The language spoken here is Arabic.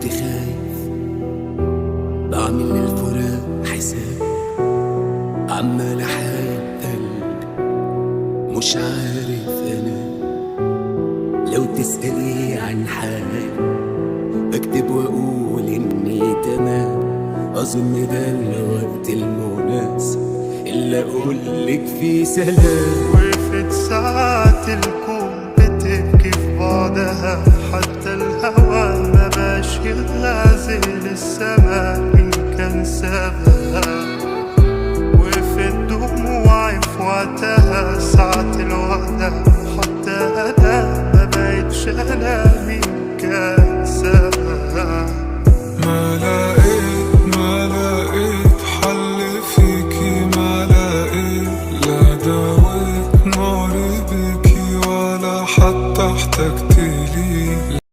كنت خايف بعمل للفراق حساب، عمال احايل قلبي مش عارف انا. لو تسألي عن حالي بكتب واقول اني تمام، اظن ده الوقت المناسب اللي اقولك فيه سلام. وقفت ساعات الكون بتبكي في بعدها، حتى الهوا ما باش يغازل السما إن كان سابها. وقفت دموعي في وقتها ساعة الوحدة، حتى أنا ما بقتش أنا مين كان سابها.